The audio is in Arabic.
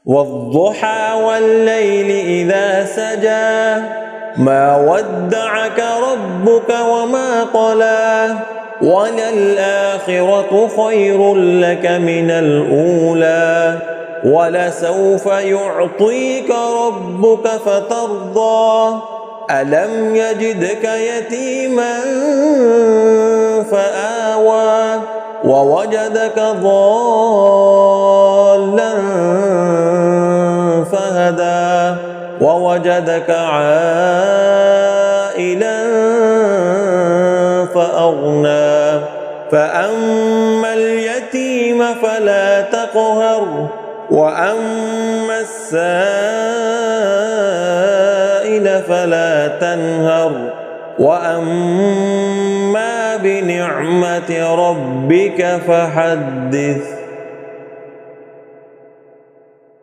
والضحى والليل إذا سجى ما ودعك ربك وما قلى وللآخرة خير لك من الأولى ولسوف يعطيك ربك فترضى ألم يجدك يتيما فآوى ووجدك ضالا فهدى ووجدك عائلا فأغنى فأما اليتيم فلا تقهر وأما السائل فلا تنهر وأما بنعمة ربك فحدث.